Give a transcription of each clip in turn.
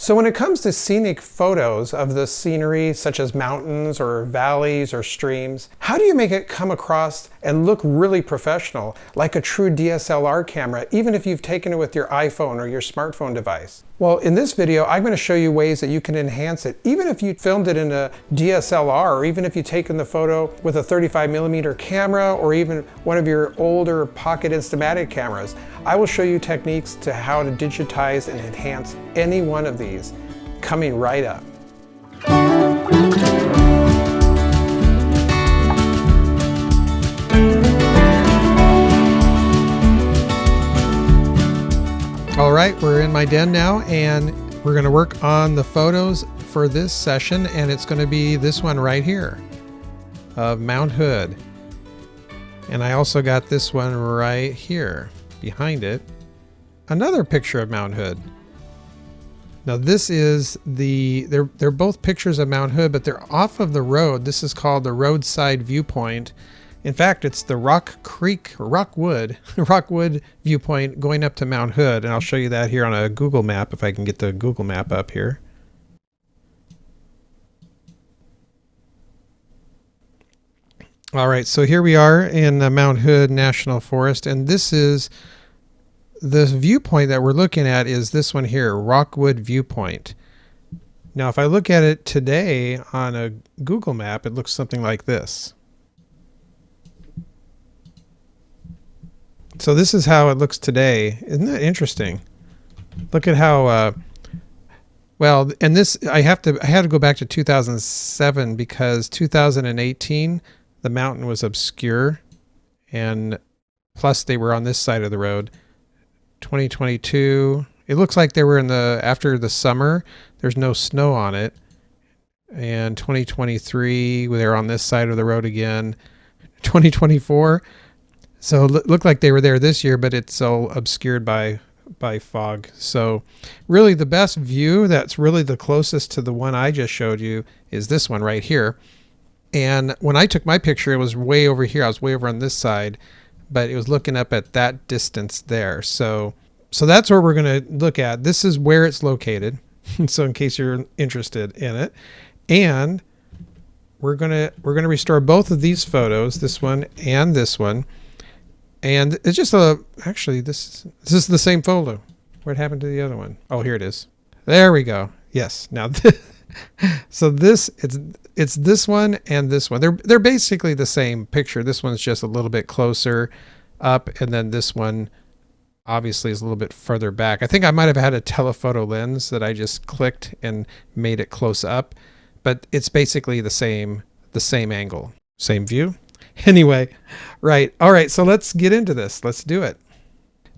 So when it comes to scenic photos of the scenery, such as mountains or valleys or streams, how do you make it come across and look really professional, like a true DSLR camera, even if you've taken it with your iPhone or your smartphone device? Well, in this video, I'm going to show you ways that you can enhance it, even if you filmed it in a DSLR, or even if you've taken the photo with a 35mm camera, or even one of your older pocket Instamatic cameras. I will show you techniques to how to digitize and enhance any one of these, coming right up. All right, we're in my den now, and we're going to work on the photos for this session, and it's going to be this one right here of Mount Hood. And I also got this one right here behind it, another picture of Mount Hood. Now this is they're both pictures of Mount Hood, but they're off of the road. This is called the roadside viewpoint. In fact, it's the Rockwood Viewpoint going up to Mount Hood, and I'll show you that here on a Google map if I can get the Google map up here. All right, so here we are in Mount Hood National Forest, and this viewpoint that we're looking at is this one here, Rockwood Viewpoint. Now, if I look at it today on a Google map, it looks something like this. So this is how it looks today. Isn't that interesting? Look at how well, and this I had to go back to 2007 because 2018 the mountain was obscure, and plus they were on this side of the road. 2022, it looks like they were after the summer. There's no snow on it. And 2023, they're on this side of the road again. 2024, so it looked like they were there this year, but it's all obscured by fog. So really the best view, that's really the closest to the one I just showed you, is this one right here. And when I took my picture, it was way over here. I was way over on this side, but it was looking up at that distance there. So that's where we're going to look at. This is where it's located. So in case you're interested in it, and we're going to restore both of these photos, this one and this one. And it's just actually this is the same photo. What happened to the other one? Oh, here it is. There we go. Yes. Now so it's this one and this one. They're basically the same picture. This one's just a little bit closer up, and then this one obviously is a little bit further back. I think I might have had a telephoto lens that I just clicked and made it close up, but it's basically the same angle, same view. Anyway, right. All right, so let's get into this. Let's do it.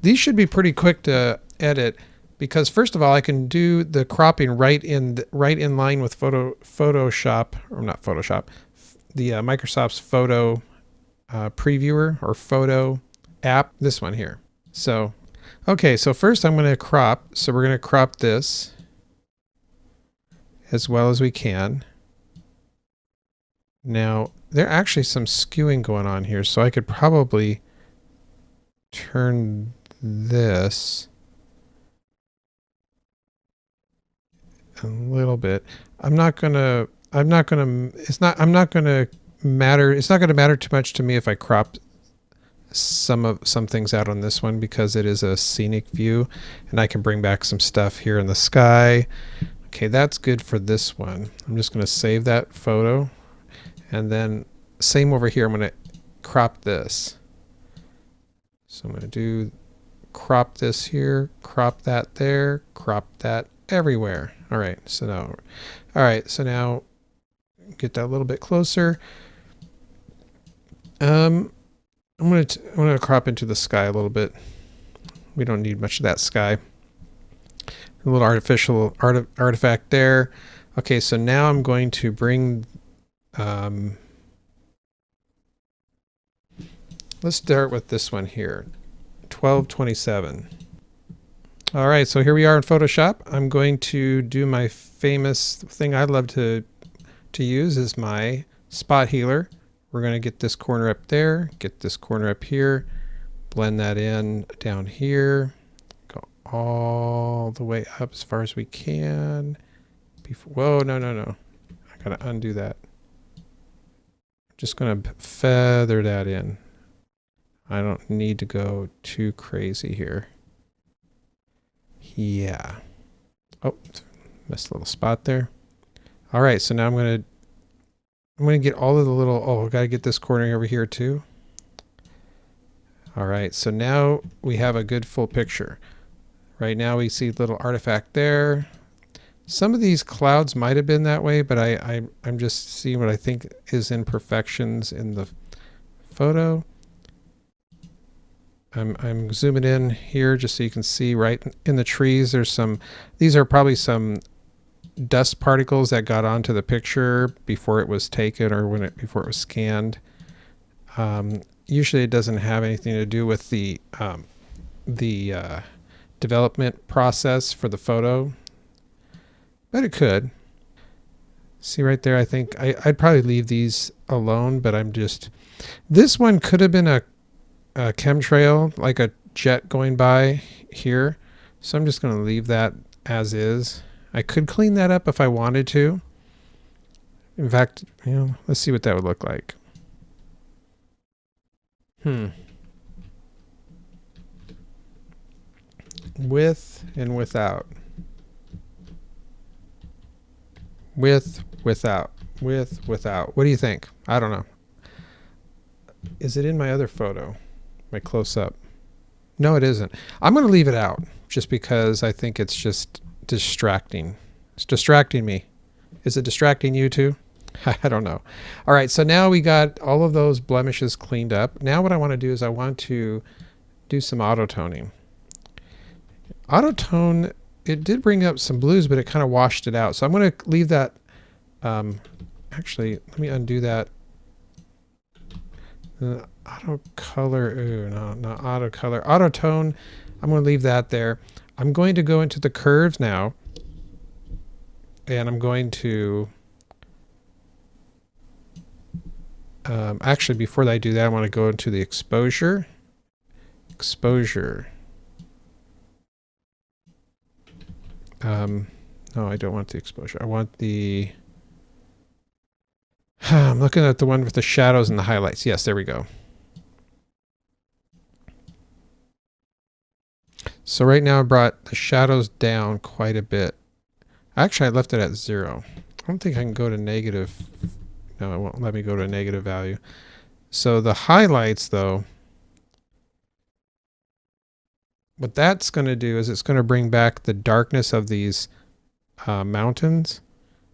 These should be pretty quick to edit, because first of all, I can do the cropping right in line with Photoshop, or not Photoshop, the Microsoft's photo previewer or photo app, this one here. So, okay, so first I'm going to crop. So we're going to crop this as well as we can. Now, there are actually some skewing going on here, so I could probably turn this a little bit. It's not going to matter too much to me if I crop some things out on this one, because it is a scenic view and I can bring back some stuff here in the sky. Okay, that's good for this one. I'm just going to save that photo, and then same over here. I'm going to crop this. So I'm going to crop this here, crop that there, crop that everywhere. All right, so now get that a little bit closer. I'm gonna crop into the sky a little bit. We don't need much of that sky. A little artificial artifact there. Okay, so now I'm going to bring. Let's start with this one here, 1227. All right, so here we are in Photoshop. I'm going to do my famous thing I love to use is my spot healer. We're going to get this corner up there, get this corner up here, blend that in down here, go all the way up as far as we can. Whoa, no. I gotta undo that. Just gonna feather that in. I don't need to go too crazy here. Yeah. Oh, missed a little spot there. All right, so now I'm gonna get all of the little, oh, I gotta get this corner over here too. All right, so now we have a good full picture. Right now we see a little artifact there. Some of these clouds might have been that way, but I'm just seeing what I think is imperfections in the photo. I'm zooming in here just so you can see right in the trees. There's some, these are probably some dust particles that got onto the picture before it was taken or before it was scanned. Usually it doesn't have anything to do with the development process for the photo, but it could. See right there, I think I'd probably leave these alone, but this one could have been a chemtrail, like a jet going by here. So I'm just going to leave that as is. I could clean that up if I wanted to. In fact, let's see what that would look like. With and without. With, without. With, without. What do you think? I don't know. Is it in my other photo? My close-up? No, it isn't. I'm going to leave it out just because I think it's just distracting. It's distracting me. Is it distracting you too? I don't know. All right, so now we got all of those blemishes cleaned up. Now what I want to do is I want to do some auto-toning. Auto-tone, it did bring up some blues, but it kind of washed it out. So I'm going to leave that. Actually, let me undo that. Auto color, ooh, no, not auto color. Auto tone, I'm going to leave that there. I'm going to go into the curves now, and I'm going to actually before I do that, I want to go into the exposure. No, I don't want the exposure. I want the I'm looking at the one with the shadows and the highlights. Yes, there we go. So right now I brought the shadows down quite a bit. Actually, I left it at 0. I don't think I can go to negative. No, it won't let me go to a negative value. So the highlights, though, what that's going to do is it's going to bring back the darkness of these mountains.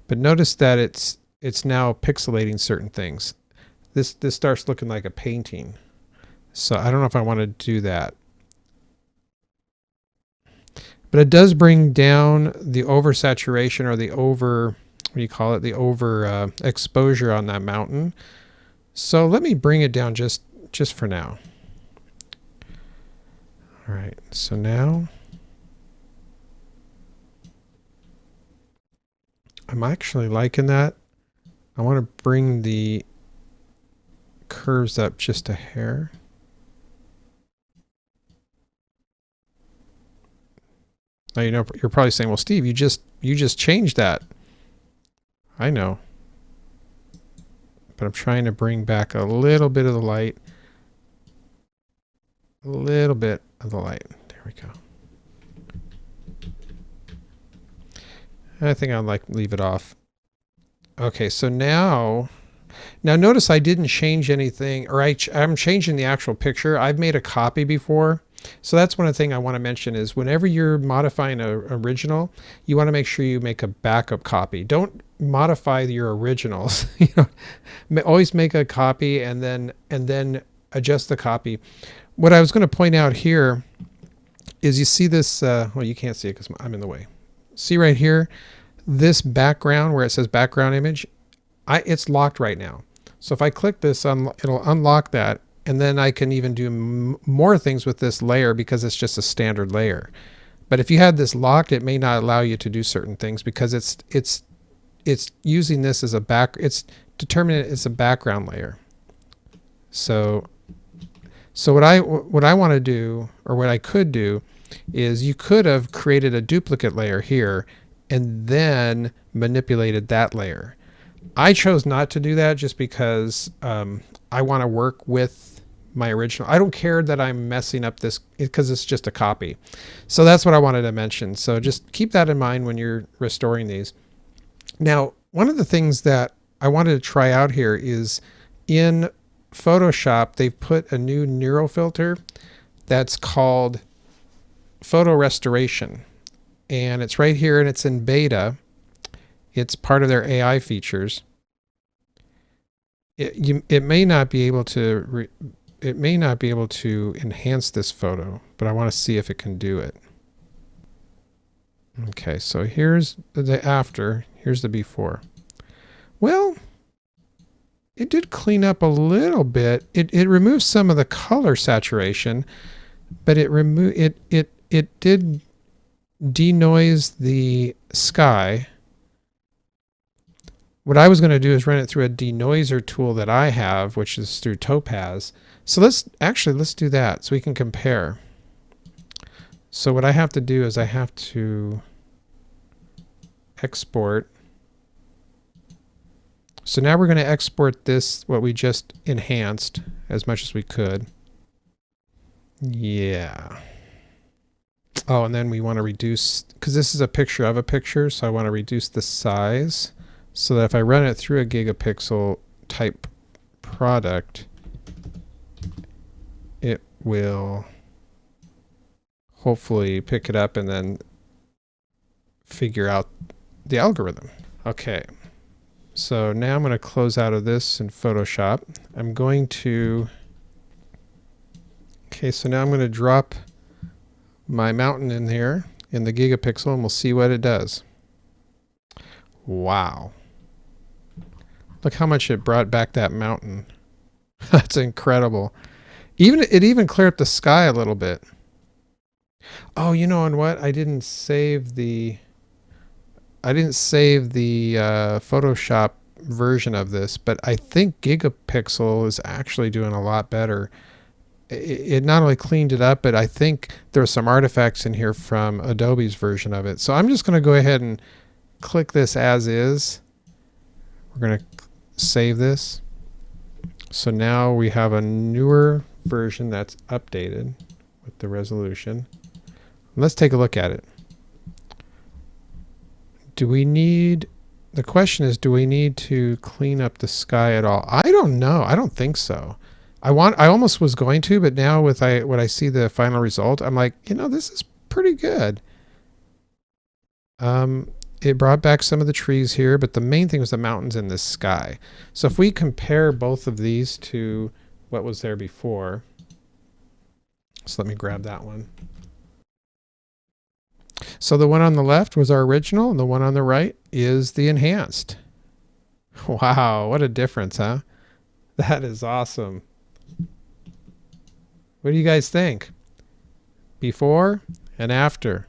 But notice that it's now pixelating certain things. This starts looking like a painting. So I don't know if I want to do that. But it does bring down the oversaturation or the over, what do you call it? The over exposure on that mountain. So let me bring it down just for now. All right, so now I'm actually liking that. I want to bring the curves up just a hair. Now, you're probably saying, well, Steve, you just changed that. I know. But I'm trying to bring back a little bit of the light. A little bit of the light. There we go. I think I'll leave it off. Okay, so now notice I didn't change anything, or I'm changing the actual picture. I've made a copy before. So that's one of the things I want to mention is whenever you're modifying an original, you want to make sure you make a backup copy. Don't modify your originals. Always make a copy and then adjust the copy. What I was going to point out here is you see this, well, you can't see it because I'm in the way. See right here, this background where it says background image, it's locked right now. So if I click this, it'll unlock that. And then I can even do more things with this layer because it's just a standard layer. But if you had this locked, it may not allow you to do certain things because it's using this as it's determining it's a background layer. So what I want to do, or what I could do, is you could have created a duplicate layer here and then manipulated that layer. I chose not to do that just because I want to work with my original. I don't care that I'm messing up this because it's just a copy. So that's what I wanted to mention. So just keep that in mind when you're restoring these. Now, one of the things that I wanted to try out here is in Photoshop, they've put a new neural filter that's called photo restoration. And it's right here and it's in beta. It's part of their AI features. It may not be able to enhance this photo, but I want to see if it can do it. Okay, so here's the after, here's the before. Well, it did clean up a little bit. It removed some of the color saturation, but it did denoise the sky. What I was going to do is run it through a denoiser tool that I have, which is through Topaz. So let's do that so we can compare. So what I have to do is I have to export. So now we're going to export this, what we just enhanced, as much as we could. Yeah. Oh, and then we want to reduce, because this is a picture of a picture, so I want to reduce the size so that if I run it through a gigapixel type product, it will hopefully pick it up and then figure out the algorithm. Okay. So now I'm going to close out of this in Photoshop. I'm going to, okay, so now I'm going to drop my mountain in here in the gigapixel and we'll see what it does. Wow. Look how much it brought back that mountain. That's incredible. It even cleared up the sky a little bit. Oh, you know, and what? I didn't save the Photoshop version of this, but I think Gigapixel is actually doing a lot better. It not only cleaned it up, but I think there are some artifacts in here from Adobe's version of it. So I'm just going to go ahead and click this as is. We're going to save this. So now we have a newer version that's updated with the resolution. Let's take a look at it. The question is, do we need to clean up the sky at all? I don't know. I don't think so. I almost was going to, but now with when I see the final result, I'm like, you know, this is pretty good. It brought back some of the trees here, but the main thing was the mountains in the sky. So if we compare both of these to what was there before, so let me grab that one. So the one on the left was our original, and the one on the right is the enhanced. Wow, what a difference, huh? That is awesome. What do you guys think? Before and after.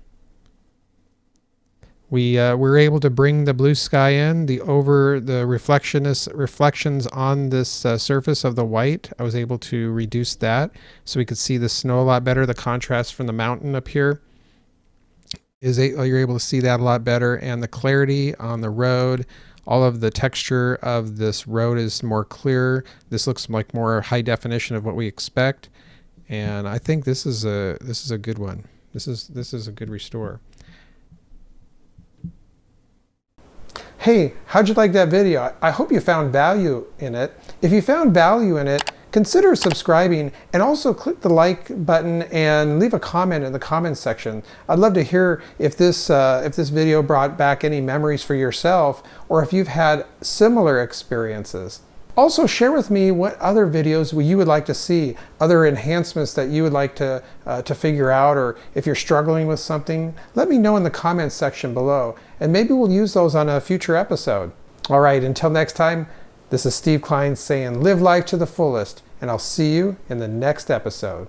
We were able to bring the blue sky in, the reflections on this surface of the white. I was able to reduce that so we could see the snow a lot better. The contrast from the mountain up here you're able to see that a lot better, and the clarity on the road. All of the texture of this road is more clear. This looks like more high definition of what we expect, and I think this is a good one. This is a good restore. Hey, how'd you like that video? I hope you found value in it. If you found value in it, consider subscribing and also click the like button and leave a comment in the comments section. I'd love to hear if this video brought back any memories for yourself or if you've had similar experiences. Also share with me what other videos you would like to see, other enhancements that you would like to figure out, or if you're struggling with something, let me know in the comments section below and maybe we'll use those on a future episode. All right, until next time, this is Steve Klein saying live life to the fullest, and I'll see you in the next episode.